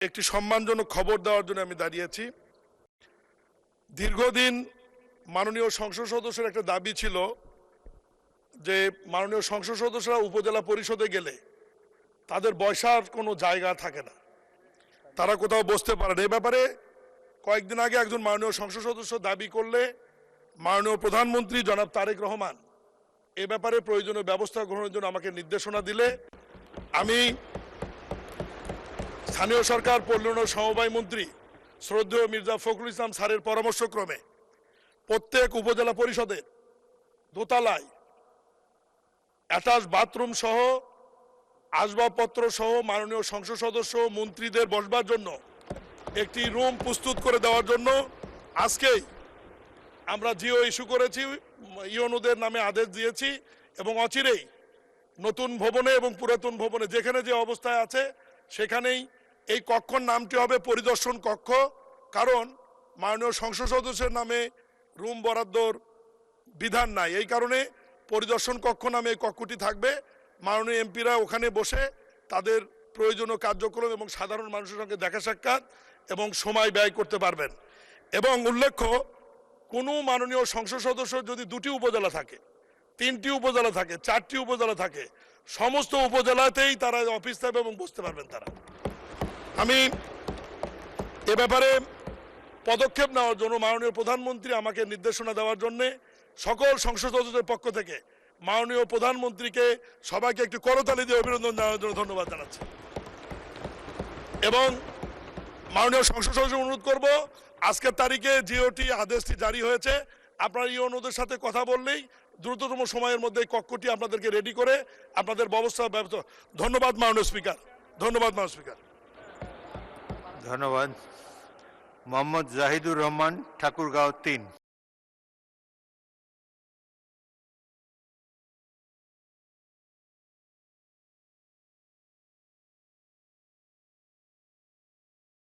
একটি সম্মানজনক খবর দেওয়ার জন্য আমি দাঁড়িয়েছি। দীর্ঘদিন মাননীয় সংসদ সদস্যের একটা দাবি ছিল যে মাননীয় সংসদ সদস্যরা উপজেলা পরিষদে গেলে তাদের বসার কোনো জায়গা থাকে না, তারা কোথাও বসতে পারে না। এই ব্যাপারে কয়েকদিন আগে একজন মাননীয় সংসদ সদস্য দাবি করলে মাননীয় প্রধানমন্ত্রী জনাব তারেক রহমান এ ব্যাপারে প্রয়োজনীয় ব্যবস্থা গ্রহণের জন্য আমাকে নির্দেশনা দিলে আমি স্থানীয় সরকার পল্লী সমবায় মন্ত্রী শ্রদ্ধেয় মির্জা ফখরুল ইসলাম স্যারের পরামর্শক্রমে প্রত্যেক উপজেলা পরিষদের দোতলায় অ্যাটাচ বাথরুম সহ আসবাবপত্র সহ মাননীয় সংসদ সদস্য মন্ত্রীদের বসবার জন্য একটি রুম প্রস্তুত করে দেওয়ার জন্য আজকেই আমরা জিও ইস্যু করেছি, ইউনোদের নামে আদেশ দিয়েছি এবং অচিরেই নতুন ভবনে এবং পুরাতন ভবনে যেখানে যে অবস্থায় আছে সেখানেই এই কক্ষর নামটি হবে পরিদর্শন কক্ষ। কারণ মাননীয় সংসদ সদস্যের নামে রুম বরাদ্দর বিধান নাই, এই কারণে পরিদর্শন কক্ষ নামে এই কক্ষটি থাকবে। মাননীয় এমপিরা ওখানে বসে তাদের প্রয়োজনীয় কার্যক্রম এবং সাধারণ মানুষের সঙ্গে দেখা সাক্ষাৎ এবং সময় ব্যয় করতে পারবেন। এবং উল্লেখ্য, কোনো মাননীয় সংসদ সদস্য যদি 2টি উপজেলা থাকে, 3টি উপজেলা থাকে, 4টি উপজেলা থাকে, সমস্ত উপজেলাতেই তারা অফিস থাকবে এবং বসতে পারবেন তারা। আমি এ ব্যাপারে পদক্ষেপ নেওয়ার জন্য মাননীয় প্রধানমন্ত্রী আমাকে নির্দেশনা দেওয়ার জন্য সকল সংসদ সদস্যদের পক্ষ থেকে মাননীয় প্রধানমন্ত্রীকে সবাইকে একটি করতালি দিয়ে অভিনন্দন জানানোর জন্য ধন্যবাদ জানাচ্ছি। এবং মাননীয় সংসদ সদস্য অনুরোধ করব, আজকের তারিখে জিওটি আদেশটি জারি হয়েছে, আপনারা ইউনোদের সাথে কথা বললেই দ্রুততম সময়ের মধ্যে কক্ষটি আপনাদেরকে রেডি করে আপনাদের ব্যবস্থা। ধন্যবাদ মাননীয় স্পিকার। ধন্যবাদ মাননীয় স্পিকার। ধন্যবাদ। মোহাম্মদ জাহিদুর রহমান, ঠাকুরগাঁও 3।